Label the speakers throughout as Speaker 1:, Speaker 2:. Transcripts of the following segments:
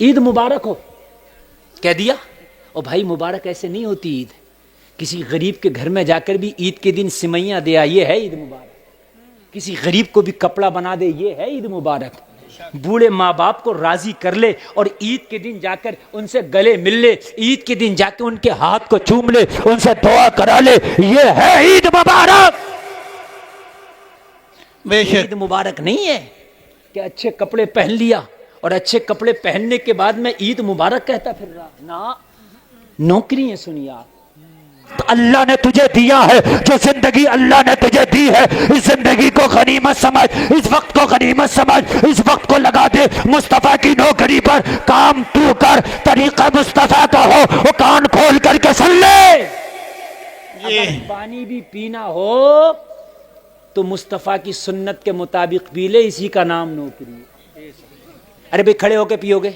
Speaker 1: عید مبارک ہو کہہ دیا. اور بھائی مبارک ایسے نہیں ہوتی عید. کسی غریب کے گھر میں جا کر بھی عید کے دن سوئیاں دے آئے، یہ ہے عید مبارک. کسی غریب کو بھی کپڑا بنا دے، یہ ہے عید مبارک. بوڑھے ماں باپ کو راضی کر لے اور عید کے دن جا کر ان سے گلے مل لے، عید کے دن جا کے ان کے ہاتھ کو چوم لے، ان سے دعا کرا لے، یہ ہے عید مبارک. عید مبارک نہیں ہے کہ اچھے کپڑے پہن لیا اور اچھے کپڑے پہننے کے بعد میں عید مبارک کہتا پھر رہا. نہ نوکری ہے. سنیے آپ، تو اللہ نے تجھے دیا ہے، جو زندگی اللہ نے تجھے دی ہے، اس زندگی کو غنیمت سمجھ، اس وقت کو غنیمت سمجھ، اس وقت کو لگا دے مصطفیٰ کی نوکری پر. کام تو کر، طریقہ مصطفیٰ کا ہو، وہ کان کھول کر کے سن لے. اگر پانی بھی پینا ہو تو مصطفیٰ کی سنت کے مطابق پی لے، اسی کا نام نوکری ہے. ارے بھئی کھڑے ہو کے پیو گے،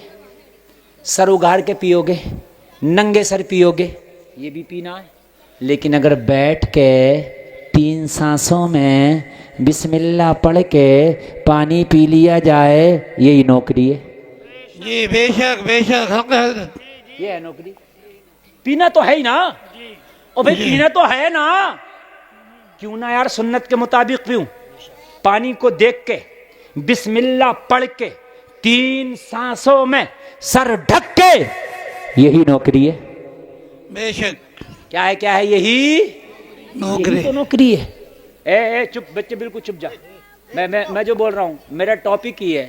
Speaker 1: سر اگاڑ کے پیو گے، ننگے سر پیو گے، یہ بھی پینا ہے. لیکن اگر بیٹھ کے 3 سانسوں میں بسم اللہ پڑھ کے پانی پی لیا جائے، یہی نوکری ہے.
Speaker 2: جی بے شک بے شک، حق حضرت.
Speaker 1: یہ ہے نوکری. پینا تو ہے ہی نا. او بھائی پینا تو ہے نا. کیوں نہ یار سنت کے مطابق پیوں. پانی کو دیکھ کے بسم اللہ پڑھ کے 3 سانسوں میں سر ڈھک کے، یہی نوکری ہے.
Speaker 2: بے شک
Speaker 1: کیا ہے کیا ہے؟ یہی
Speaker 2: نوکری.
Speaker 1: تو نوکری ہے. اے چپ بچے، بالکل چپ جا. میں جو بول رہا ہوں میرا ٹاپک ہی ہے.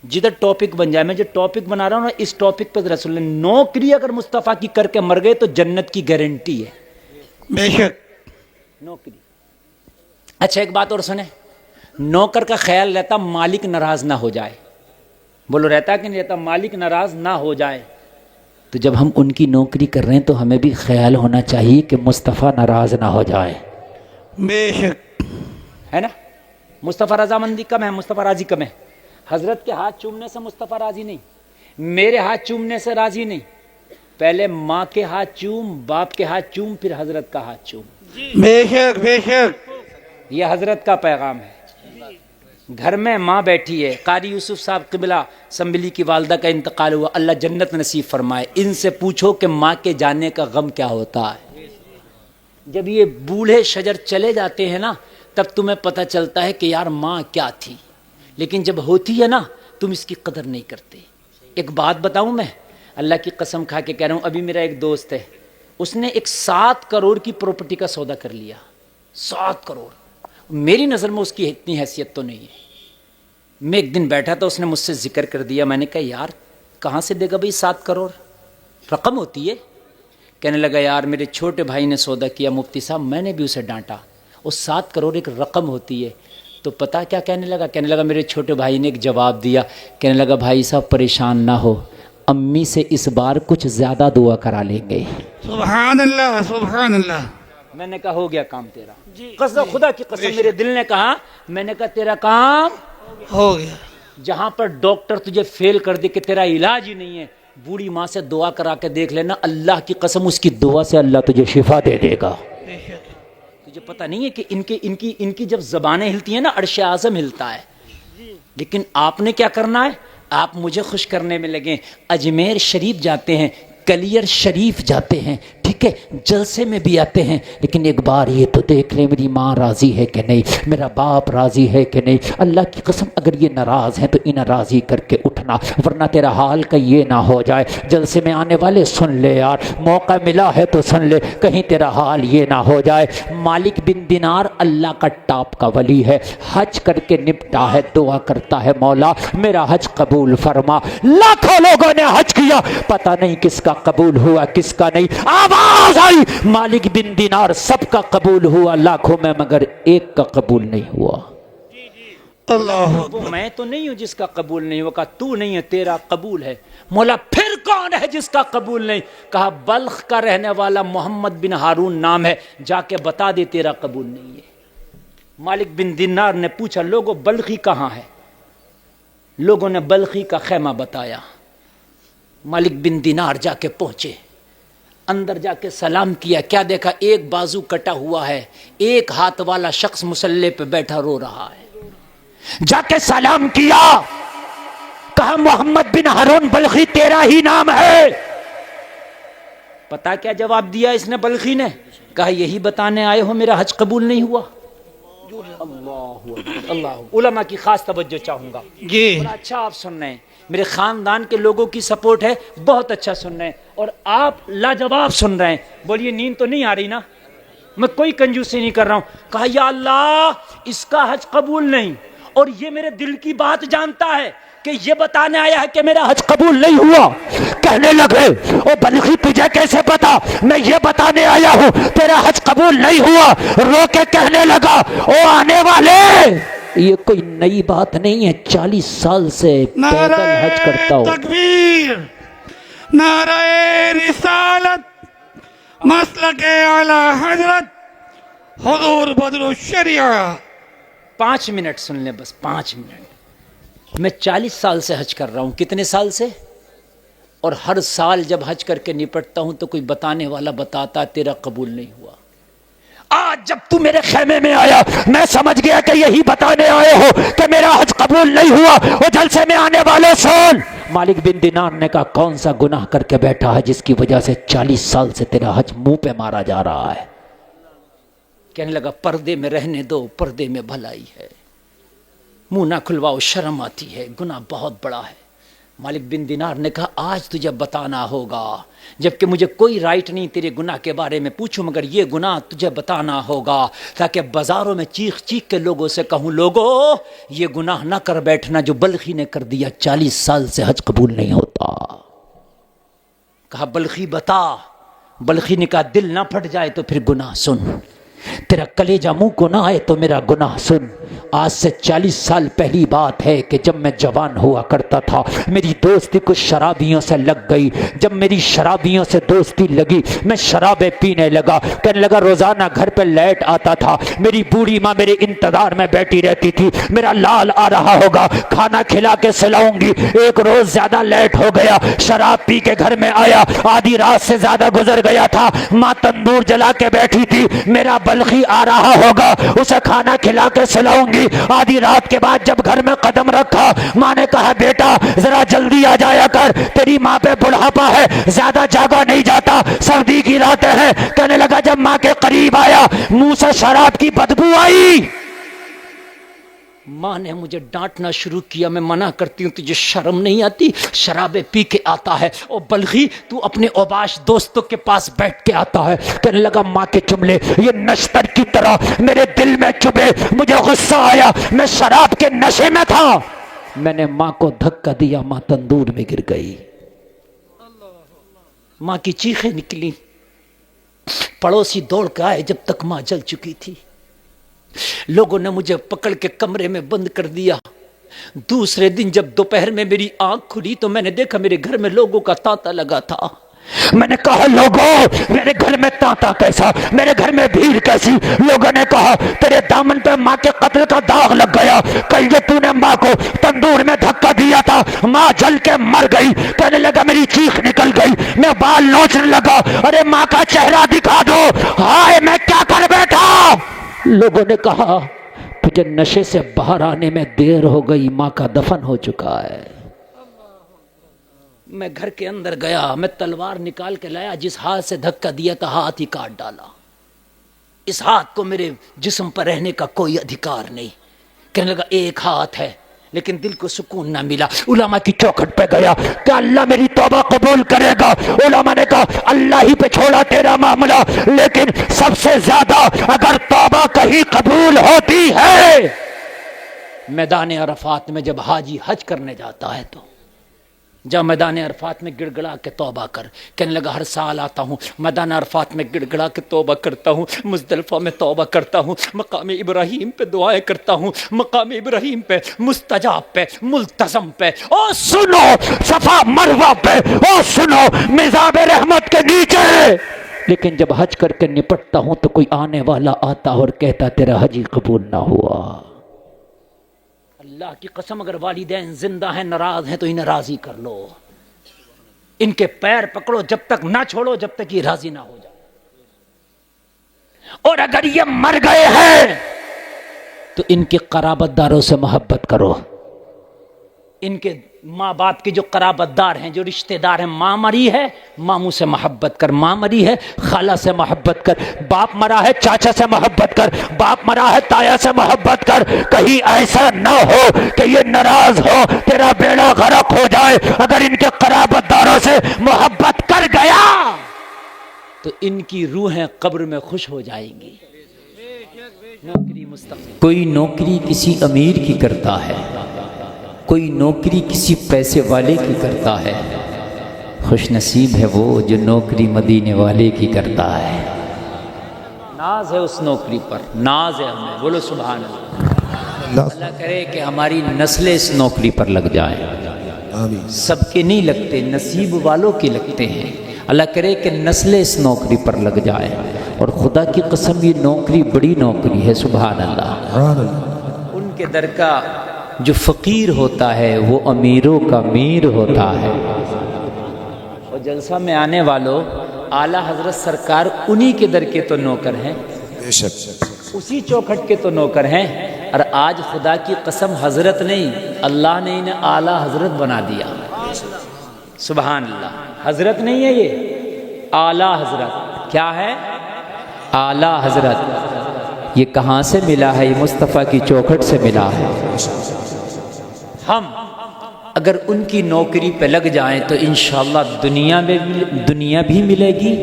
Speaker 1: جدھر ٹاپک بن جائے، میں جو ٹاپک بنا رہا ہوں نا، اس ٹاپک پہ ذرا سن لیں. نوکری اگر مصطفیٰ کی کر کے مر گئے تو جنت کی گارنٹی ہے.
Speaker 2: بے شک
Speaker 1: نوکری. اچھا ایک بات اور سنیں، نوکر کا خیال رہتا مالک ناراض نہ ہو جائے. بولو رہتا کہ نہیں رہتا؟ مالک ناراض نہ ہو جائے. تو جب ہم ان کی نوکری کر رہے ہیں تو ہمیں بھی خیال ہونا چاہیے کہ مصطفیٰ ناراض نہ ہو جائے.
Speaker 2: بے شک
Speaker 1: ہے نا؟ مصطفیٰ رضامندی کم ہے، مصطفیٰ راضی کم ہے. حضرت کے ہاتھ چومنے سے مصطفیٰ راضی نہیں، میرے ہاتھ چومنے سے راضی نہیں. پہلے ماں کے ہاتھ چوم، باپ کے ہاتھ چوم، پھر حضرت کا ہاتھ چوم.
Speaker 2: بے شک بے شک.
Speaker 1: یہ حضرت کا پیغام ہے. گھر میں ماں بیٹھی ہے، قاری یوسف صاحب قبلہ اسمبلی کی والدہ کا انتقال ہوا، اللہ جنت نصیب فرمائے. ان سے پوچھو کہ ماں کے جانے کا غم کیا ہوتا ہے. جب یہ بوڑھے شجر چلے جاتے ہیں نا، تب تمہیں پتہ چلتا ہے کہ یار ماں کیا تھی. لیکن جب ہوتی ہے نا، تم اس کی قدر نہیں کرتے. ایک بات بتاؤں، میں اللہ کی قسم کھا کے کہہ رہا ہوں، ابھی میرا ایک دوست ہے، اس نے ایک 7 کروڑ کی پراپرٹی کا سودا کر لیا. 7 کروڑ. میری نظر میں اس کی اتنی حیثیت تو نہیں ہے. میں ایک دن بیٹھا تھا، اس نے مجھ سے ذکر کر دیا. میں نے کہا یار کہاں سے دے گا بھائی 7 کروڑ؟ رقم ہوتی ہے. کہنے لگا یار میرے چھوٹے بھائی نے سودا کیا مفتی صاحب. میں نے بھی اسے ڈانٹا. وہ 7 کروڑ ایک رقم ہوتی ہے. تو پتہ کیا کہنے لگا؟ کہنے لگا میرے چھوٹے بھائی نے ایک جواب دیا. کہنے لگا بھائی صاحب پریشان نہ ہو، امی سے اس بار کچھ زیادہ دعا کرا لیں گے.
Speaker 2: سبحان اللہ سبحان اللہ.
Speaker 1: میں نے کہا ہو گیا کام تیرا. قسم خدا کی قسم، میرے دل نے کہا، میں نے کہا تیرا کام
Speaker 2: ہو گیا.
Speaker 1: جہاں پر ڈاکٹر تجھے فیل کر دے کہ تیرا علاج ہی نہیں ہے، بوڑھی ماں سے دعا کرا کے دیکھ لینا، اللہ کی قسم اس کی دعا سے اللہ تجھے شفا دے دے گا.
Speaker 2: بے شک.
Speaker 1: تجھے پتہ نہیں ہے کہ ان کی جب زبانیں ہلتی ہیں نا، عرش اعظم ہلتا ہے. لیکن آپ نے کیا کرنا ہے؟ آپ مجھے خوش کرنے میں لگے. اجمیر شریف جاتے ہیں، کلیر شریف جاتے ہیں، ٹھیک ہے، جلسے میں بھی آتے ہیں، لیکن ایک بار یہ تو دیکھ لیں میری ماں راضی ہے کہ نہیں، میرا باپ راضی ہے کہ نہیں. اللہ کی قسم اگر یہ ناراض ہیں تو انہیں راضی کر کے اٹھنا، ورنہ تیرا حال کا یہ نہ ہو جائے. جلسے میں آنے والے سن لے یار، موقع ملا ہے تو سن لے، کہیں تیرا حال یہ نہ ہو جائے. مالک بن دینار اللہ کا ٹاپ کا ولی ہے، حج کر کے نپٹا ہے، دعا کرتا ہے مولا میرا حج قبول فرما. لاکھوں لوگوں نے حج کیا، پتہ نہیں کس کا قبول ہوا کس کا نہیں. آواز آئی مالک بن دینار سب کا قبول ہوا لاکھوں میں، مگر ایک کا قبول نہیں ہوا.
Speaker 2: اللہ
Speaker 1: وہ میں تو نہیں ہوں جس کا قبول نہیں ہوا. کہا تو نہیں ہے، تیرا قبول ہے. مولا پھر کون ہے جس کا قبول نہیں؟ کہا بلخ کا رہنے والا محمد بن ہارون نام ہے، جا کے بتا دے تیرا قبول نہیں ہے. مالک بن دینار نے پوچھا لوگوں بلخی کہاں ہے؟ لوگوں نے بلخی کا خیمہ بتایا. مالک بن دینار جا کے پہنچے، اندر جا کے سلام کیا. کیا دیکھا؟ ایک بازو کٹا ہوا ہے، ایک ہاتھ والا شخص مسلح پہ بیٹھا رو رہا ہے. جا کے سلام کیا. کہا محمد بن ہارون بلخی تیرا ہی نام ہے. پتا کیا جواب دیا اس نے بلخی نے؟ کہا یہی بتانے آئے ہو میرا حج قبول نہیں ہوا؟ اللہ علماء کی خاص توجہ چاہوں گا.
Speaker 2: جی
Speaker 1: بڑا اچھا آپ سن رہے ہیں, میرے خاندان کے لوگوں کی سپورٹ ہے, بہت اچھا سن رہے ہیں, اور آپ لاجواب سن رہے ہیں. بولیے نیند تو نہیں آ رہی نا؟ میں کوئی کنجوسی نہیں کر رہا ہوں. کہا یا اللہ اس کا حج قبول نہیں, اور یہ میرے دل کی بات جانتا ہے کہ یہ بتانے آیا ہے کہ میرا حج قبول نہیں ہوا. کہنے لگے او بلخی تجھے کیسے پتا؟ میں یہ بتانے آیا ہوں تیرا حج قبول نہیں ہوا. رو کے کہنے لگا او آنے والے, یہ کوئی نئی بات نہیں ہے, 40 سال سے پیدل حج کرتا
Speaker 2: نعرہ
Speaker 1: ہوں.
Speaker 2: تکبیر, نعرہ رسالت, مسلک اعلی حضرت حضور بدر الشریعہ.
Speaker 1: 5 منٹ سن لیں بس, 5 منٹ. میں 40 سال سے حج کر رہا ہوں. کتنے سال سے؟ اور ہر سال جب حج کر کے نپٹتا ہوں تو کوئی بتانے والا بتاتا تیرا قبول نہیں ہوا. آج جب تو میرے خیمے میں آیا میں سمجھ گیا کہ یہی بتانے آئے ہو کہ میرا حج قبول نہیں ہوا. وہ جلسے میں آنے والے سن. مالک بن دینار نے کہا کون سا گناہ کر کے بیٹھا ہے جس کی وجہ سے 40 سال سے تیرا حج منہ پہ مارا جا رہا ہے؟ کہنے لگا پردے میں رہنے دو, پردے میں بھلائی ہے, منہ نہ کھلواؤ, شرم آتی ہے, گناہ بہت بڑا ہے. مالک بن دینار نے کہا آج تجھے بتانا ہوگا, جبکہ مجھے کوئی رائٹ نہیں تیرے گناہ کے بارے میں پوچھوں, مگر یہ گناہ تجھے بتانا ہوگا تاکہ بازاروں میں چیخ چیخ کے لوگوں سے کہوں لوگوں یہ گناہ نہ کر بیٹھنا جو بلخی نے کر دیا, 40 سال سے حج قبول نہیں ہوتا. کہا بلخی بتا. بلخی نے کہا دل نہ پھٹ جائے تو پھر گناہ سن, تیرا کلیجہ منہ کو نہ آئے تو میرا گناہ سن. آج سے 40 سال پہلی بات ہے کہ جب میں جوان ہوا کرتا تھا میری دوستی کچھ شرابیوں سے لگ گئی. جب میری شرابیوں سے دوستی لگی میں شرابیں پینے لگا. کہنے لگا روزانہ گھر پہ لیٹ آتا تھا, میری بوڑھی ماں میرے انتظار میں بیٹھی رہتی تھی, میرا لال آ رہا ہوگا کھانا کھلا کے سلاؤں گی. ایک روز زیادہ لیٹ ہو گیا, شراب پی کے گھر میں آیا, آدھی رات سے زیادہ گزر گیا تھا, ماں تندور جلا کے بیٹھی تھی, میرا بلخی آ رہا ہوگا اسے کھانا کھلا کے سلاؤں گی. آدھی رات کے بعد جب گھر میں قدم رکھا ماں نے کہا بیٹا ذرا جلدی آ جایا کر, تیری ماں پہ بڑھاپا ہے, زیادہ جاگا نہیں جاتا, سردی کی راتیں ہیں. کہنے لگا جب ماں کے قریب آیا منہ سے شراب کی بدبو آئی. ماں نے مجھے ڈانٹنا شروع کیا. میں منع کرتی ہوں تجھے شرم نہیں آتی, شرابیں پی کے آتا ہے, او بلخی تو اپنے اوباش دوستوں کے پاس بیٹھ کے آتا ہے. کہنے لگا ماں کے جملے یہ نشتر کی طرح میرے دل میں چبھے, مجھے غصہ آیا, میں شراب کے نشے میں تھا, میں نے ماں کو دھکا دیا, ماں تندور میں گر گئی. ماں کی چیخیں نکلی, پڑوسی دوڑ کے آئے جب تک ماں جل چکی تھی. لوگوں نے مجھے پکڑ کے کمرے میں بند کر دیا. دوسرے دن جب دوپہر میں میری آنکھ کھلی تو میں نے دیکھا میرے گھر میں لوگوں کا تانتا لگا تھا. میں نے کہا لوگوں میرے گھر میں تانتا کیسا, میرے گھر میں بھیڑ کیسی؟ لوگوں نے کہا تیرے دامن پہ ماں کے قتل کا داغ لگ گیا, کل جو تو نے ماں کو تندور میں دھکا دیا تھا ماں جل کے مر گئی. کہنے لگا میری چیخ نکل گئی, میں بال نوچنے لگا, ارے ماں کا چہرہ دکھا دو, ہائے میں کیا کر بیٹھا. لوگوں نے کہا تجھے نشے سے باہر آنے میں دیر ہو گئی, ماں کا دفن ہو چکا ہے. میں گھر کے اندر گیا, میں تلوار نکال کے لایا, جس ہاتھ سے دھکا دیا تھا ہاتھ ہی کاٹ ڈالا. اس ہاتھ کو میرے جسم پر رہنے کا کوئی ادھیکار نہیں. کہنے لگا ایک ہاتھ ہے, لیکن دل کو سکون نہ ملا. علماء کی چوکھٹ پہ گیا کہ اللہ میری توبہ قبول کرے گا. علماء نے کہا اللہ ہی پہ چھوڑا تیرا معاملہ, لیکن سب سے زیادہ اگر توبہ کہیں قبول ہوتی ہے میدان عرفات میں جب حاجی حج کرنے جاتا ہے تو جب میدان عرفات میں گڑ گڑا کے توبہ کر. کہنے لگا ہر سال آتا ہوں میدان عرفات میں گڑ گڑا کے توبہ کرتا ہوں, مزدلفہ میں توبہ کرتا ہوں, مقام ابراہیم پہ دعائیں کرتا ہوں, مقام ابراہیم پہ مستجاب پہ ملتزم پہ, او سنو صفا مروہ پہ, او سنو مزاب رحمت کے نیچے. لیکن جب حج کر کے نپٹتا ہوں تو کوئی آنے والا آتا اور کہتا تیرا حج قبول نہ ہوا. اللہ کی قسم اگر والدین زندہ ہیں ناراض ہیں تو انہیں راضی کر لو, ان کے پیر پکڑو جب تک نہ چھوڑو جب تک یہ راضی نہ ہو جائے. اور اگر یہ مر گئے ہیں تو ان کے قرابت داروں سے محبت کرو. ان کے ماں باپ کے جو قرابت دار ہیں، جو رشتہ دار ہیں، ماں مری ہے ماموں سے محبت کر، ماں مری ہے خالہ سے محبت کر، باپ مرا ہے چاچا سے محبت کر، باپ مرا ہے تایا سے محبت کر، کہیں ایسا نہ ہو کہ یہ ناراض ہو تیرا بیڑا غرق ہو جائے۔ اگر ان کے قرابت داروں سے محبت کر گیا تو ان کی روحیں قبر میں خوش ہو جائیں گی۔ نوکری مستقبل، کوئی نوکری کسی امیر کی کرتا ہے، کوئی نوکری کسی پیسے والے کی کرتا ہے، خوش نصیب ہے وہ جو نوکری مدینے والے کی کرتا ہے۔ ناز ہے اس نوکری پر، ناز ہے ہمیں، بولو سبحان اللہ۔ اللہ کرے کہ ہماری نسلیں اس نوکری پر لگ جائیں، سب کے نہیں لگتے، نصیب والوں کے لگتے ہیں۔ اللہ کرے کہ نسلیں اس نوکری پر لگ جائیں، اور خدا کی قسم یہ نوکری بڑی نوکری ہے، سبحان اللہ۔ ان کے در کا جو فقیر ہوتا ہے وہ امیروں کا میر ہوتا ہے۔ اور جلسہ میں آنے والوں، اعلیٰ حضرت سرکار انہی کے در کے تو نوکر ہیں،
Speaker 3: بے شک
Speaker 1: اسی چوکھٹ کے تو نوکر ہیں۔ اور آج خدا کی قسم حضرت نہیں، اللہ نے انہیں اعلیٰ حضرت بنا دیا، سبحان اللہ۔ حضرت نہیں ہے یہ، اعلیٰ حضرت۔ کیا ہے؟ اعلیٰ حضرت۔ یہ کہاں سے ملا ہے؟ یہ مصطفیٰ کی چوکھٹ سے ملا ہے۔ ہم اگر ان کی نوکری پہ لگ جائیں تو انشاءاللہ دنیا بھی ملے گی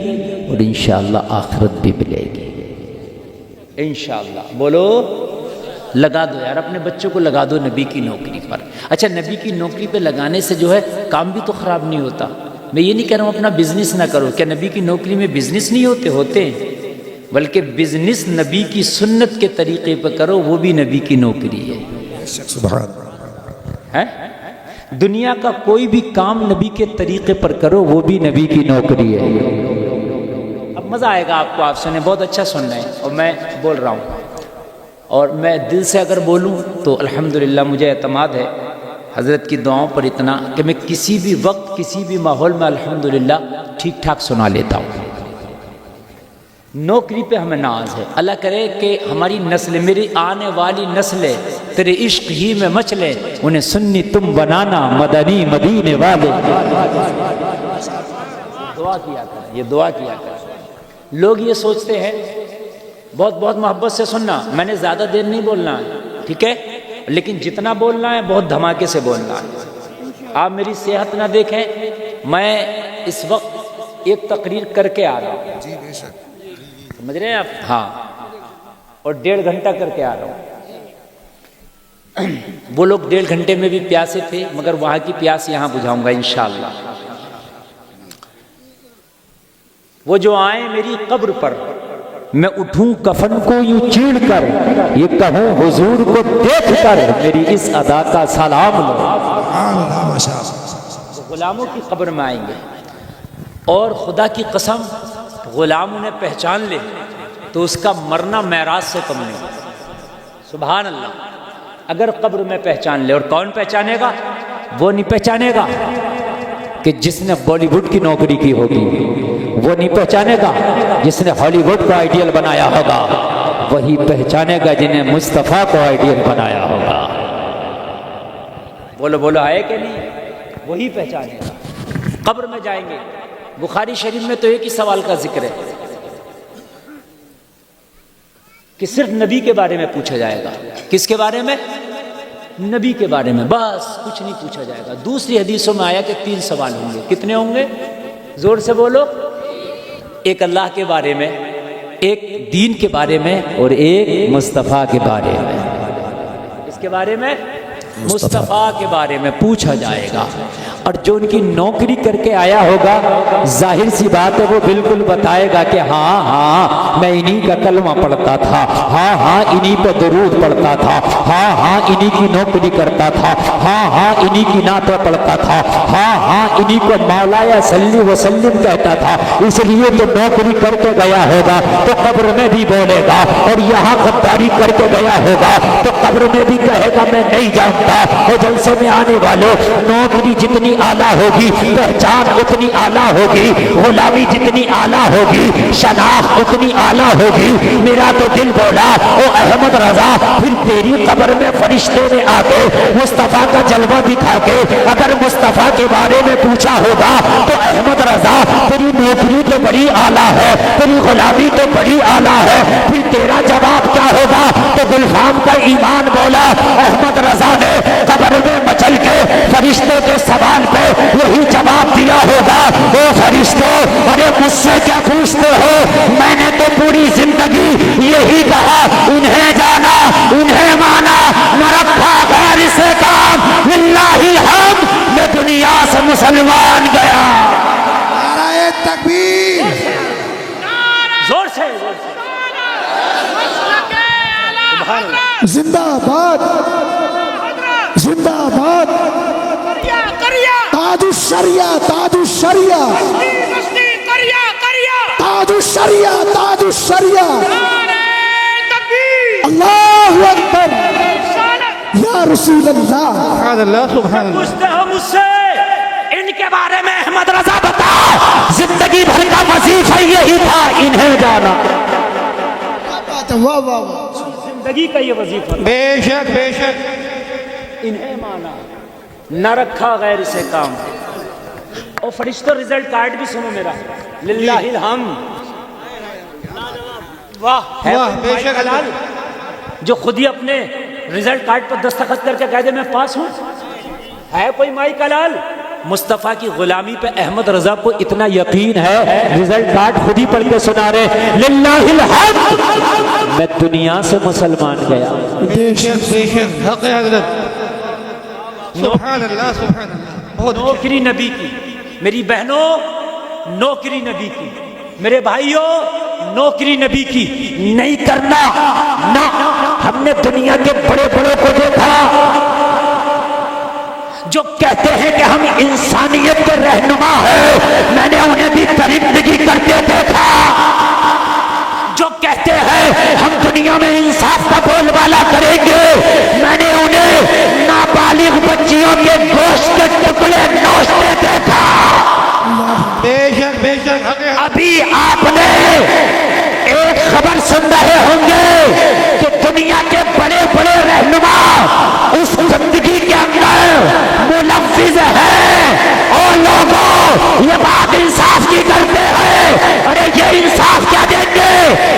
Speaker 1: اور انشاءاللہ آخرت بھی ملے گی، انشاءاللہ۔ بولو، لگا دو یار، اپنے بچوں کو لگا دو نبی کی نوکری پر۔ اچھا، نبی کی نوکری پہ لگانے سے جو ہے کام بھی تو خراب نہیں ہوتا۔ میں یہ نہیں کہہ رہا ہوں اپنا بزنس نہ کرو، کیا نبی کی نوکری میں بزنس نہیں ہوتے ہیں، بلکہ بزنس نبی کی سنت کے طریقے پہ کرو، وہ بھی نبی کی نوکری ہے۔
Speaker 3: سبحان
Speaker 1: ہے؟ دنیا کا کوئی بھی کام نبی کے طریقے پر کرو، وہ بھی نبی کی نوکری ہے۔ اب مزہ آئے گا آپ کو، آپ سنیں، بہت اچھا سن رہے ہیں، اور میں بول رہا ہوں، اور میں دل سے اگر بولوں تو الحمدللہ مجھے اعتماد ہے حضرت کی دعاؤں پر اتنا کہ میں کسی بھی وقت کسی بھی ماحول میں الحمدللہ ٹھیک ٹھاک سنا لیتا ہوں۔ نوکری پہ ہمیں ناز ہے۔ اللہ کرے کہ ہماری نسل، میری آنے والی نسلیں تیرے عشق ہی میں مچلے، انہیں سنی تم بنانا مدنی مدینے والے۔ دعا کیا کر، یہ دعا کیا کر۔ لوگ یہ سوچتے ہیں بہت بہت محبت سے سننا، میں نے زیادہ دیر نہیں بولنا ہے، ٹھیک ہے، لیکن جتنا بولنا ہے بہت دھماکے سے بولنا ہے۔ آپ میری صحت نہ دیکھیں، میں اس وقت ایک تقریر کر کے آ رہا ہوں،
Speaker 3: جی بے شک،
Speaker 1: سمجھ رہے ہیں آپ؟ ہاں، اور 1.5 گھنٹہ کر کے آ رہا ہوں۔ وہ لوگ 1.5 گھنٹے میں بھی پیاسے تھے، مگر وہاں کی پیاس یہاں بجھاؤں گا انشاءاللہ۔ وہ جو آئیں میری قبر پر، میں اٹھوں کفن کو یوں چیڑ کر، یہ کہوں حضور کو دیکھ کر میری اس ادا کا سلام لو۔
Speaker 3: اللہ ماشاء اللہ۔
Speaker 1: غلاموں کی قبر میں آئیں گے، اور خدا کی قسم غلام انہیں پہچان لے تو اس کا مرنا معراج سے کم نہیں، سبحان اللہ۔ اگر قبر میں پہچان لے، اور کون پہچانے گا؟ وہ نہیں پہچانے گا کہ جس نے بالی ووڈ کی نوکری کی ہوگی، وہ نہیں پہچانے گا جس نے ہالی ووڈ کو آئیڈیل بنایا ہوگا، وہی پہچانے گا جنہیں مصطفیٰ کو آئیڈیل بنایا ہوگا۔ بولو بولو، آئے کہ نہیں؟ وہی پہچانے گا۔ قبر میں جائیں گے، بخاری شریف میں تو ایک ہی سوال کا ذکر ہے کہ صرف نبی کے بارے میں پوچھا جائے گا۔ کس کے بارے میں؟ نبی کے بارے میں، بس کچھ نہیں پوچھا جائے گا۔ دوسری حدیثوں میں آیا کہ 3 سوال ہوں گے۔ کتنے ہوں گے؟ زور سے بولو۔ ایک اللہ کے بارے میں، ایک دین کے بارے میں، اور ایک مصطفیٰ کے بارے میں۔ اس کے بارے میں، مصطفیٰ کے بارے میں پوچھا جائے گا۔ اور جو ان کی نوکری کر کے آیا ہوگا، ظاہر سی بات ہے وہ بالکل بتائے گا کہ ہاں ہاں میں انہی کا کلمہ پڑھتا تھا، ہاں ہاں انہی پہ درود پڑھتا تھا، ہاں ہاں انہی کی نوکری کرتا تھا، ہاں ہاں انہی کی نعتیں پڑھتا تھا، ہاں ہاں انہی کو مولایا صلی وسلم کہتا تھا۔ اس لیے تو نوکری کر کے گیا ہوگا تو قبر میں بھی بولے گا، اور یہاں غداری کر کے گیا ہوگا تو قبر میں بھی کہے گا میں نہیں جانتا ہوگا. اور جلسے میں آنے والوں، نوکری جتنی اعلیٰ ہوگی پہچان اتنی اعلیٰ ہوگی، غلامی جتنی اعلیٰ ہوگی شناخت اتنی اعلیٰ ہوگی. میرا تو دل بولا او احمد رضا پھر تیری قبر میں فرشتے نے آ کے مصطفیٰ کا جلوہ دکھا کے اگر مصطفیٰ کے بارے میں پوچھا ہوگا تو احمد رضا تیری نوکری تو بڑی اعلیٰ ہے، تیری غلامی تو بڑی اعلیٰ ہے، پھر تیرا جواب کیا ہوگا؟ تو گلفام کا ایمان بولا احمد رضا نے قبر میں مچل کے فرشتوں کے سوال پہ یہی جواب دیا ہوگا، او فرشتوں ارے مجھ سے کیا پوچھتے ہو، میں نے تو پوری زندگی یہی کہا انہیں جانا انہیں مانا نہ رکھا غیر سے کام، للہ ہم میں دنیا سے مسلمان گیا.
Speaker 3: نعرہ تکبیر.
Speaker 1: زور سے
Speaker 3: زندہ باد زندہ باد. تاج الشریعہ تاج الشریعہ تاج الشریعہ تاج الشریعہ. اللہ اکبر یا رسول اللہ.
Speaker 2: سبحان اللہ سبحان اللہ.
Speaker 1: پوچھتے ہو مجھ سے ان کے بارے میں احمد رضا بتا، زندگی بھر کا وظیفہ یہی تھا انہیں جانا،
Speaker 3: واہ واہ واہ.
Speaker 1: زندگی کا یہ وظیفہ
Speaker 2: بے شک بے شک.
Speaker 1: انہیں مانا نہ رکھا غیر سے کام. اور فرشتوں رزلٹ کارڈ بھی سنو میرا، للہ الحمد. واہ ہے
Speaker 2: واہ،
Speaker 1: کوئی
Speaker 2: بے
Speaker 1: مائی
Speaker 2: شک
Speaker 1: کلال جو خود ہی اپنے رزلٹ کارڈ پر دستخط کر کے کہہ دے میں پاس ہوں؟ ہے کوئی مائی کلال؟ مصطفیٰ کی غلامی پہ احمد رضا کو اتنا یقین ہے رزلٹ کارڈ خود ہی پڑھ کے سنا رہے للہ الحمد میں دنیا سے مسلمان گیا.
Speaker 2: بے شک بے شک. حق حضرت. سبحان اللہ سبحان اللہ. بہت
Speaker 1: نوکری نبی کی، میری بہنوں نوکری نبی کی، میرے بھائیوں نوکری نبی کی نہیں کرنا نہ. ہم نے دنیا کے بڑے بڑوں کو دیکھا جو کہتے ہیں کہ ہم انسانیت کے رہنما ہیں، میں نے انہیں بھی درندگی کرتے دیکھا. جو کہتے ہیں ہم دنیا میں انصاف کا بول بالا کریں گے، میں نے انہیں نابالغ بچیوں کے گوشت کے ٹکڑے نوچتے دیکھا.
Speaker 2: بے شک بے شک. حق حضرت.
Speaker 1: ابھی آپ نے ایک خبر سن رہے ہوں گے کہ دنیا کے بڑے بڑے رہنما اس زندگی کے اندر ملوث ہیں. اور لوگوں یہ بات انصاف کی کرتے ہیں، ارے یہ انصاف کیا دیں گے؟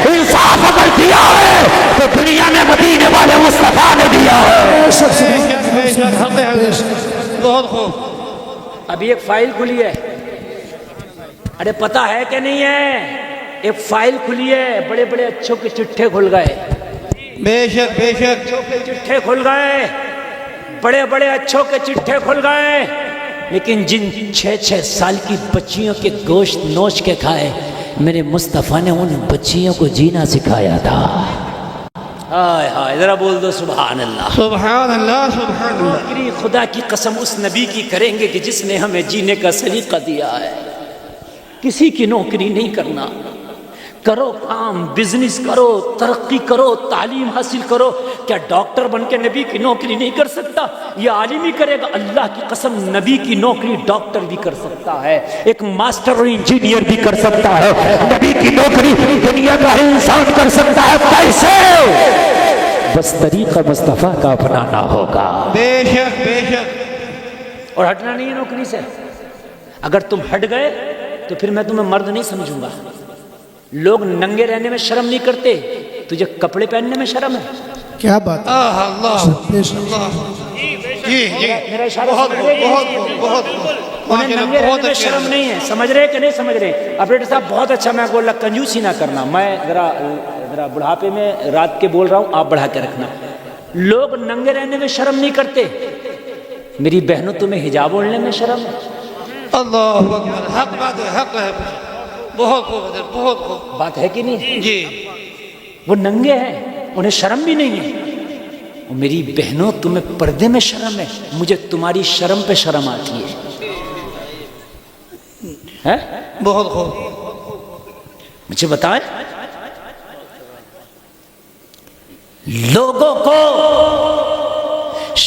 Speaker 1: انصاف اگر دیا ہے تو دنیا میں مدینے والے مصطفیٰ نے دیا ہے.
Speaker 2: بے شک بے شک. حق حضرت. بہت خوب.
Speaker 1: ابھی ایک فائل کھلی ہے، ارے پتہ ہے کہ نہیں ہے؟ ایک فائل کھلی ہے، بڑے بڑے اچھوں کے چٹھے کھل گئے.
Speaker 2: بے شک بے شک.
Speaker 1: چٹھے کھل گئے، بڑے بڑے اچھوں کے چٹھے کھل گئے، لیکن جن 6 سال کی بچیوں کے گوشت نوچ کے کھائے میرے مصطفیٰ نے ان بچیوں کو جینا سکھایا تھا. ہائے ہائے ذرا بول دو سبحان اللہ.
Speaker 2: سبحان اللہ سبحان اللہ.
Speaker 1: نوکری خدا کی قسم اس نبی کی کریں گے کہ جس نے ہمیں جینے کا سلیقہ دیا ہے. کسی کی نوکری نہیں کرنا، کرو کام، بزنس کرو، ترقی کرو، تعلیم حاصل کرو. کیا ڈاکٹر بن کے نبی کی نوکری نہیں کر سکتا؟ یہ عالم ہی کرے گا. اللہ کی قسم نبی کی نوکری ڈاکٹر بھی کر سکتا ہے، ایک ماسٹر اور انجینئر بھی کر سکتا ہے. نبی کی نوکری دنیا کا ہر انسان کر سکتا ہے. کیسے؟ بس طریقہ مصطفیٰ کا اپنانا ہوگا.
Speaker 2: بے شک بے شک.
Speaker 1: اور ہٹنا نہیں ہے نوکری سے. اگر تم ہٹ گئے تو پھر میں تمہیں مرد نہیں سمجھوں گا. لوگ ننگے رہنے میں شرم نہیں کرتے، تجھے کپڑے پہننے میں شرم ہے.
Speaker 3: کیا بات.
Speaker 2: اللہ.
Speaker 3: بے شک.
Speaker 2: جی جی.
Speaker 1: میرا اشارہ
Speaker 2: بہت
Speaker 1: سمجھ رہے
Speaker 2: بہت بہت.
Speaker 1: انہیں ننگے رہنے میں شرم نہیں ہے. سمجھ رہے کہ نہیں سمجھ رہے؟ آپریٹر صاحب بہت اچھا. میں بول رہا کنجوسی نہ کرنا. میں ذرا بڑھاپے میں رات کے بول رہا ہوں، آپ بڑھا کے رکھنا. لوگ ننگے رہنے میں شرم نہیں کرتے. میری بہنوں تمہیں حجاب اوڑھنے میں شرم ہے.
Speaker 2: اللہ اکبر. حق بات ہے. حق ہے. بہت خوب حضرت. بہت خوب.
Speaker 1: بات ہے کہ نہیں؟
Speaker 2: جی.
Speaker 1: وہ ننگے ہیں، انہیں شرم بھی نہیں ہے. اور میری بہنوں تمہیں پردے میں شرم ہے، مجھے تمہاری شرم پہ شرم آتی ہے.
Speaker 2: بہت خوب.
Speaker 1: مجھے بتائیں لوگوں کو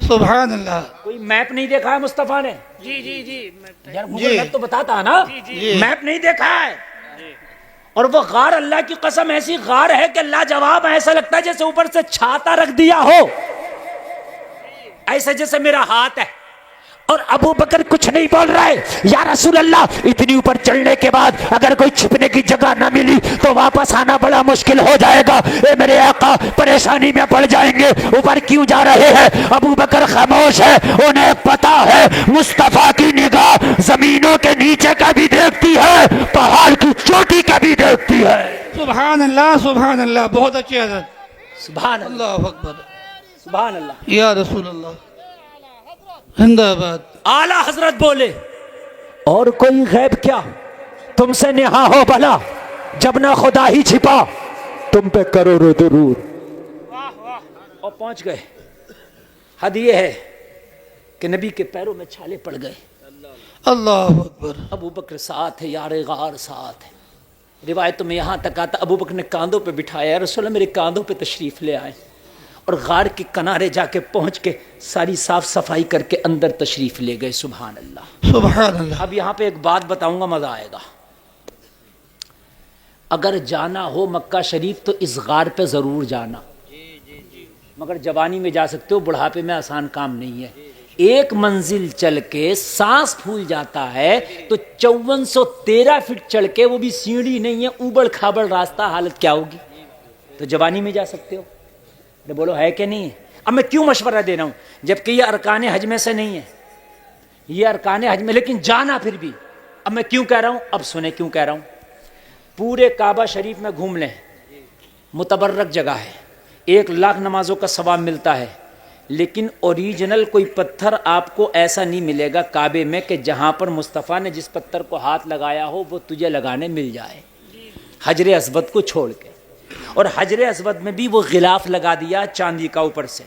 Speaker 2: سبحان اللہ.
Speaker 1: کوئی میپ نہیں دیکھا ہے مصطفیٰ نے؟
Speaker 4: جی جی جی
Speaker 1: یار گوگل میپ تو بتاتا ہے نا.
Speaker 2: جی.
Speaker 1: میپ نہیں دیکھا ہے. اور وہ غار اللہ کی قسم ایسی غار ہے کہ لاجواب، ایسا لگتا ہے جیسے اوپر سے چھاتا رکھ دیا ہو، ایسے جیسے میرا ہاتھ ہے. اور ابو بکر کچھ نہیں بول رہے. یا رسول اللہ، اتنی اوپر چڑھنے کے بعد اگر کوئی چھپنے کی جگہ نہ ملی تو واپس آنا بڑا مشکل ہو جائے گا. اے میرے آقا، پریشانی میں پڑ جائیں گے، اوپر کیوں جا رہے ہیں؟ ابو بکر خاموش ہے. انہیں پتا ہے مصطفیٰ کی نگاہ زمینوں کے نیچے کا بھی دیکھتی ہے، پہاڑ کی چوٹی کا بھی دیکھتی ہے.
Speaker 2: سبحان اللہ سبحان اللہ. بہت اچھے حضرت.
Speaker 1: سبحان اللہ،
Speaker 2: اللہ اکبر.
Speaker 1: سبحان اللہ.
Speaker 2: یا رسول اللہ. زندہ باد.
Speaker 1: اعلیٰ حضرت بولے، اور کوئی غیب کیا تم سے نہا ہو بھلا، جب نہ خدا ہی چھپا تم پہ کروڑوں درود. اور پہنچ گئے. حد یہ ہے کہ نبی کے پیروں میں چھالے پڑ گئے.
Speaker 2: اللہ اکبر.
Speaker 1: ابو بکر ساتھ ہے، یار غار ساتھ ہے. روایتوں میں یہاں تک آتا ابو بکر نے کاندھوں پہ بٹھایا، رسول اللہ میرے کاندھوں پہ تشریف لے آئے، اور غار کے کنارے جا کے پہنچ کے ساری صاف صفائی کر کے اندر تشریف لے گئے. سبحان اللہ.
Speaker 2: سبحان اللہ.
Speaker 1: اب یہاں پہ ایک بات بتاؤں گا، مزہ آئے گا. اگر جانا ہو مکہ شریف تو اس غار پہ ضرور جانا، مگر جوانی میں جا سکتے ہو، بڑھاپے میں آسان کام نہیں ہے. ایک منزل چل کے سانس پھول جاتا ہے تو 5413 فٹ چڑھ کے، وہ بھی سیڑھی نہیں ہے، اوبڑ کھابڑ راستہ، حالت کیا ہوگی؟ تو جوانی میں جا سکتے ہو. بولو ہے کہ نہیں ہے؟ اب میں کیوں مشورہ دے رہا ہوں جبکہ یہ ارکان حج میں سے نہیں ہے، یہ ارکان حج میں، لیکن جانا پھر بھی. اب میں کیوں کہہ رہا ہوں، اب سنیں کیوں کہہ رہا ہوں. پورے کعبہ شریف میں گھوم لیں، متبرک جگہ ہے، 1,00,000 نمازوں کا ثواب ملتا ہے، لیکن اوریجنل کوئی پتھر آپ کو ایسا نہیں ملے گا کعبے میں کہ جہاں پر مصطفیٰ نے جس پتھر کو ہاتھ لگایا ہو وہ تجھے لگانے مل جائے، حجر اسود کو چھوڑ کے. اور حجر اسود میں بھی وہ غلاف لگا دیا چاندی کا اوپر سے.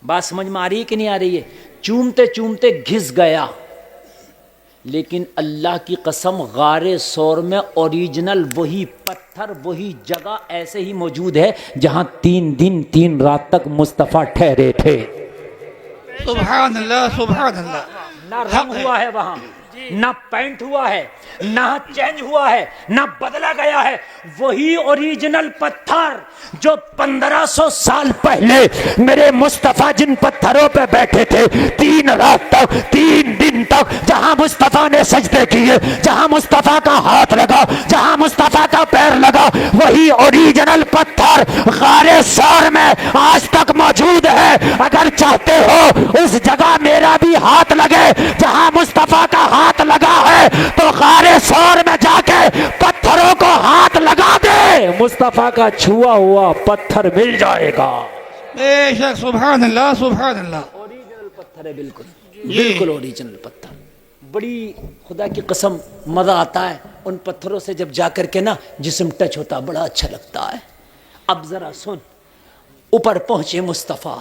Speaker 1: بات سمجھ میں آ رہی ہے کہ نہیں آ رہی ہے؟ چومتے چومتے گھس گیا. لیکن اللہ کی قسم غار ثور میں اوریجنل وہی پتھر، وہی جگہ ایسے ہی موجود ہے جہاں 3 دن 3 رات تک مصطفیٰ ٹھہرے تھے.
Speaker 2: سبحان اللہ سبحان اللہ.
Speaker 1: نہ رنگ ہوا ہے وہاں، نہ پینٹ ہوا ہے، نہ چینج ہوا ہے، نہ بدلا گیا ہے. وہی اوریجنل پتھر جو 1500 سال پہلے میرے مصطفیٰ جن پتھروں پہ بیٹھے تھے 3 رات تک، 3 دن تک، جہاں مصطفیٰ نے سجدے کیے، جہاں مصطفیٰ کا ہاتھ لگا، جہاں مصطفیٰ کا پیر لگا، وہی اوریجنل پتھر غار ثور میں آج تک موجود ہے. اگر چاہتے ہو اس جگہ میرا بھی ہاتھ لگے جہاں مصطفیٰ کا ہاتھ لگا ہے تو غار ثور میں جا کے پتھروں کو ہاتھ لگا دے، مصطفیٰ کا چھوا ہوا پتھر مل جائے گا.
Speaker 2: بے شک. سبحان اللہ سبحان اللہ.
Speaker 1: اوریجنل پتھر ہے، بالکل بالکل اوریجنل پتھر. بڑی خدا کی قسم مزہ آتا ہے ان پتھروں سے جب جا کر کے نا جسم ٹچ ہوتا، بڑا اچھا لگتا ہے. اب ذرا سن، اوپر پہنچے مصطفیٰ،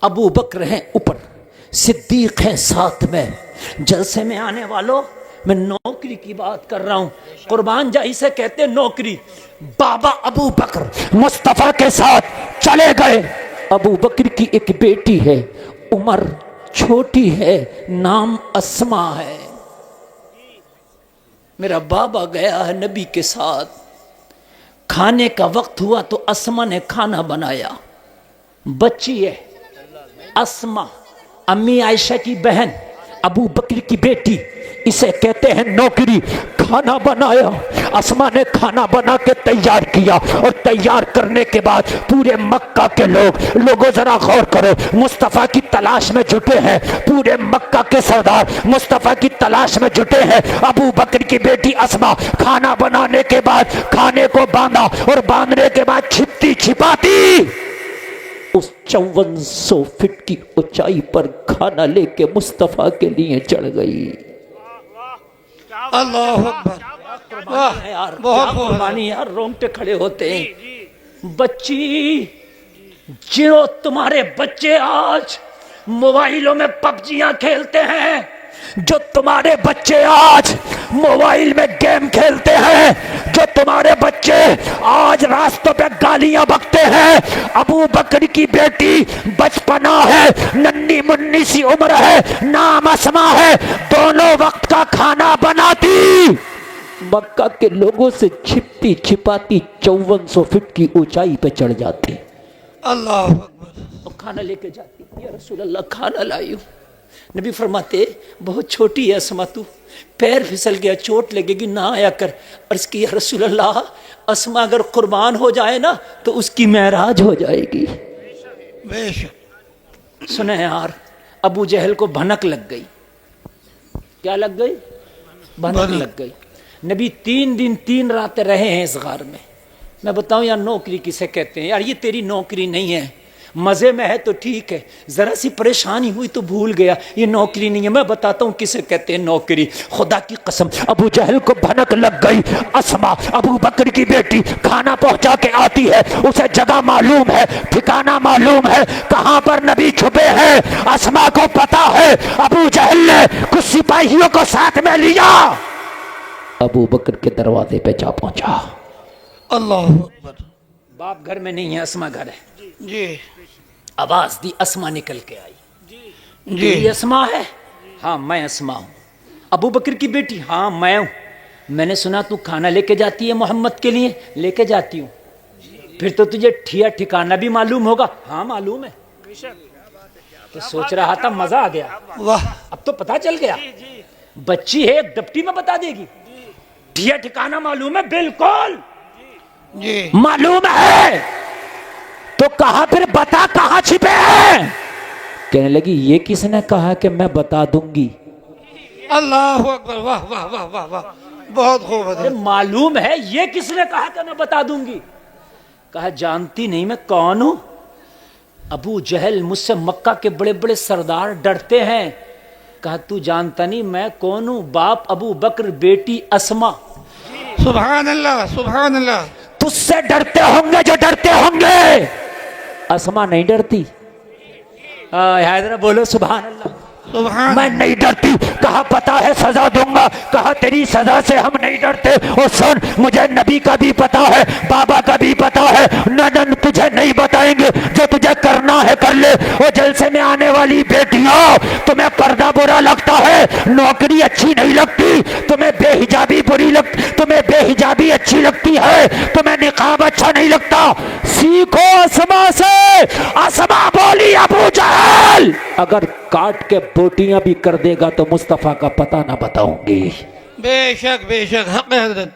Speaker 1: ابو بکر ہیں اوپر، صدیق ہیں ساتھ میں. جلسے میں آنے والوں، میں نوکری کی بات کر رہا ہوں، قربان جائی سے کہتے ہیں نوکری. بابا ابو بکر مصطفیٰ کے ساتھ چلے گئے. ابو بکر کی ایک بیٹی ہے، عمر چھوٹی ہے، نام اسما ہے. میرا بابا گیا ہے نبی کے ساتھ. کھانے کا وقت ہوا تو اسما نے کھانا بنایا. بچی ہے اسما، امی عائشہ کی بہن، ابو بکر کی بیٹی، اسے کہتے ہیں نوکری. کھانا بنایا، اسما نے کھانا بنا کے تیار کیا، اور تیار کرنے کے بعد پورے مکہ کے لوگوں ذرا غور کرو، مصطفیٰ کی تلاش میں جٹے ہیں. پورے مکہ کے سردار مصطفیٰ کی تلاش میں جٹے ہیں. ابو بکر کی بیٹی اسما کھانا بنانے کے بعد کھانے کو باندھا، اور باندھنے کے بعد چھپتی چھپاتی اس 5400 فٹ کی اونچائی پر کھانا لے کے مصطفیٰ کے لیے چڑھ گئی.
Speaker 2: اللہ اکبر.
Speaker 1: یار
Speaker 2: بہت
Speaker 1: قربانی یار، رونگٹے کھڑے ہوتے ہیں. بچی، جنہوں تمہارے بچے آج موبائلوں میں پبجیاں کھیلتے ہیں، جو تمہارے بچے آج موبائل میں گیم کھیلتے ہیں، جو تمہارے بچے آج رات
Speaker 4: راستوں پہ گالیاں بکتے ہیں. ابو بکر کی بیٹی بچپنا ہے, ننھی منی سی عمر ہے, نام اسما ہے, دونوں وقت کا کھانا بناتی, مکہ کے لوگوں سے چھپتی چھپاتی 5400 فٹ کی اونچائی پہ چڑھ جاتی,
Speaker 2: اللہ اکبر.
Speaker 1: اور کھانا لے کے جاتی. یا رسول اللہ کھانا لائی ہوں. نبی فرماتے بہت چھوٹی ہے اسما, تو پیر پھسل گیا چوٹ لگے گی, نہ آیا کر. عرض کی یا رسول اللہ اسما اگر قربان ہو جائے نا تو اس کی معراج ہو جائے گی.
Speaker 2: بے شک.
Speaker 1: سنیں یار, ابو جہل کو بھنک لگ گئی. کیا لگ گئی؟ بھنک لگ گئی. نبی 3 دن 3 راتیں رہے ہیں اس غار میں. میں بتاؤں یار نوکری کسے کہتے ہیں؟ یار یہ تیری نوکری نہیں ہے, مزے میں ہے تو ٹھیک ہے, ذرا سی پریشانی ہوئی تو بھول گیا, یہ نوکری نہیں ہے. میں بتاتا ہوں کسے کہتے ہیں نوکری.
Speaker 4: خدا کی قسم ابو جہل کو بھنک لگ گئی. اسما ابو بکر کی بیٹی کھانا پہنچا کے آتی ہے, اسے جگہ معلوم ہے, ٹھکانہ معلوم ہے, کہاں پر نبی چھپے ہیں. اسما کو پتا ہے ابو جہل نے کچھ سپاہیوں کو ساتھ میں لیا, ابو بکر کے دروازے پہ جا پہنچا.
Speaker 2: اللہ اکبر.
Speaker 1: باپ گھر میں نہیں ہے, اسما گھر ہے.
Speaker 2: جی
Speaker 1: آواز دی, اسما نکل کے آئی.
Speaker 2: جی.
Speaker 1: یہ اسما ہے؟ ہاں میں اسما ہوں. ابو بکر کی بیٹی؟ ہاں میں ہوں. میں نے سنا تو کھانا لے کے جاتی ہے محمد کے لیے. لے کے جاتی ہوں. پھر تو تجھے ٹھکانہ بھی معلوم ہوگا. ہاں معلوم ہے. تو سوچ رہا تھا مزہ آ گیا,
Speaker 2: واہ.
Speaker 1: اب تو پتہ چل گیا. بچی ہے ایک ڈپٹی میں بتا دے گی. ٹھکانہ معلوم ہے؟ بالکل
Speaker 2: جی
Speaker 4: معلوم ہے. تو کہا پھر بتا کہاں چھپے ہیں. کہنے لگی یہ کس نے کہا کہ میں بتا دوں گی.
Speaker 2: اللہ اکبر. واہ واہ واہ واہ واہ, بہت خوب ہے.
Speaker 1: معلوم ہے, یہ کس نے کہا کہ میں بتا دوں گی. کہا جانتی نہیں میں کون ہوں. ابو جہل مجھ سے مکہ کے بڑے بڑے سردار ڈرتے ہیں. کہا تو جانتا نہیں میں کون ہوں؟ باپ ابو بکر, بیٹی اسما.
Speaker 2: سبحان اللہ سبحان اللہ.
Speaker 4: تجھ سے ڈرتے ہوں گے جو ڈرتے ہوں گے, اسما نہیں ڈرتی.
Speaker 1: حیدرہ بولو سبحان اللہ.
Speaker 2: سبحان.
Speaker 4: میں نہیں ڈرتی. کہا پتا ہے سزا دوں گا. کہا تیری سزا سے ہم نہیں ڈرتے. اور سن مجھے نبی کا بھی پتا ہے, بابا کا بھی پتا ہے, ننن تجھے نہیں بتائیں گے, جو تجھے کرنا ہے کر لے. وہ جلسے میں آنے والی بیٹیوں, تمہیں پردہ برا لگتا ہے, نوکری اچھی نہیں لگتی, تمہیں بے حجابی بری لگتی, تمہیں بے حجابی اچھی لگتی ہے, تمہیں نقاب اچھا نہیں لگتا, سیکھو اسما سے. اسما بولی ابو جہل اگر کاٹ کے بوٹیاں بھی کر دے گا تو مصطفیٰ کا پتہ نہ بتاؤں گی.
Speaker 2: بے شک بے شک, حق حضرت.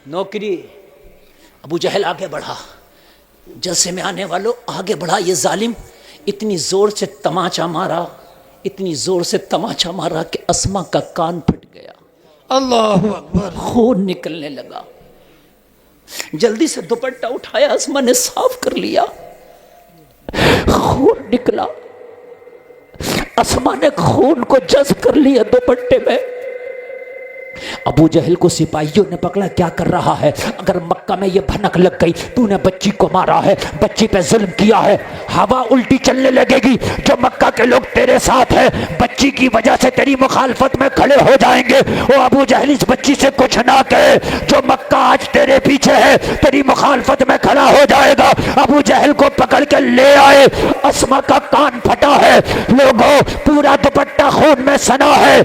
Speaker 1: نوکری. ابو جہل آگے بڑھا, جلسے میں آنے والوں آگے بڑھا. یہ ظالم اتنی زور سے تماچا مارا, اتنی زور سے تماچا مارا کہ اسما کا کان پھٹ گیا,
Speaker 2: اللہ اکبر.
Speaker 1: خون نکلنے لگا. جلدی سے دوپٹہ اٹھایا, اسما نے صاف کر لیا, خون نکلا. اسما نے خون کو جذب کر لیا دوپٹے میں. ابو جہل کو سپاہیوں نے پکڑا, کیا کر رہا ہے؟ اگر مکہ میں یہ بھنک لگ گئی تو نے بچی کو مارا ہے, بچی پہ ظلم کیا ہے, ہوا الٹی چلنے لگے گی, جو مکہ کے لوگ تیرے ساتھ ہیں بچی کی وجہ سے تیری مخالفت میں کھڑے ہو جائیں گے. او ابو جہل اس بچی سے کچھ نہ کہے, جو مکہ آج تیرے پیچھے ہے تیری مخالفت میں کھڑا ہو جائے گا. ابو جہل کو پکڑ کے لے آئے. اسما کا کان پھٹا ہے, لوگوں پورا دوپٹہ خون میں سنا ہے.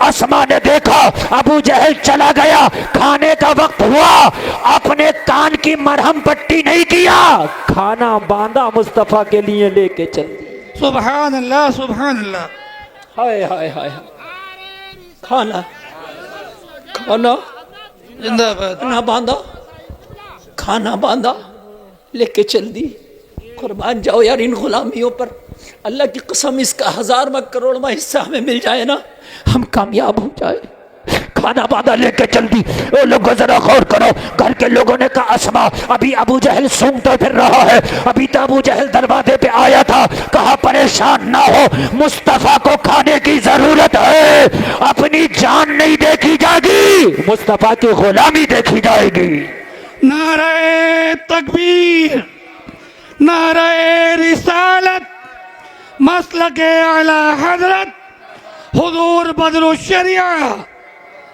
Speaker 1: اسما نے دیکھا ابو جہل چلا گیا, کھانے کا وقت ہوا, اپنے کان کی مرہم پٹی نہیں کیا, کھانا باندھا مصطفیٰ کے لیے لے کے چل دی.
Speaker 2: سبحان اللہ سبحان اللہ.
Speaker 1: ہائے ہائے ہائے, کھانا کھانا
Speaker 2: زندہ باد.
Speaker 1: نہ باندھا, کھانا باندھا, لے کے چل دی. قربان جاؤ یار ان غلامیوں پر. اللہ کی قسم اس کا 1000واں کروڑواں حصہ ہمیں مل جائے نا, ہم کامیاب ہو جائے.
Speaker 4: کھانا باندھا لے کے چل دی. او لوگوں ذرا غور کرو, گھر کے لوگوں نے کہا اسما ابھی ابو جہل سونگتا پھر رہا ہے, ابھی تو ابو جہل دروازے پہ آیا تھا. کہا پریشان نہ ہو, مصطفیٰ کو کھانے کی ضرورت ہے, اپنی جان نہیں دیکھی جائے گی, مصطفیٰ کی غلامی دیکھی جائے گی.
Speaker 2: نعرہ تکبیر, نعرہ رسالت, مسلک اعلی حضرت حضور بدر الشریعہ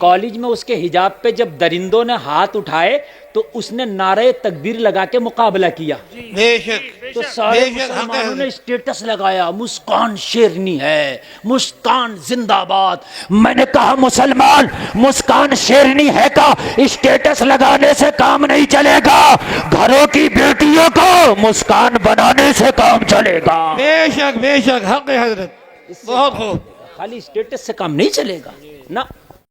Speaker 1: کالج میں اس کے حجاب پہ جب درندوں نے ہاتھ اٹھائے تو اس نے نعرہ تکبیر لگا کے مقابلہ کیا،
Speaker 2: بے شک
Speaker 1: تو سارے
Speaker 2: بے شک حق
Speaker 1: مسلمانوں نے
Speaker 2: ہے
Speaker 1: اسٹیٹس لگایا، مسکان شیرنی ہے، مسکان زندہ باد۔
Speaker 4: میں نے کہا مسلمان مسکان شیرنی ہے کا اسٹیٹس لگانے سے کام نہیں چلے گا، گھروں کی بیٹیوں کو مسکان بنانے سے کام چلے گا۔
Speaker 2: بے شک حق ہے حضرت، بہت خوب۔
Speaker 1: خالی اسٹیٹس سے کام نہیں چلے گا، نہ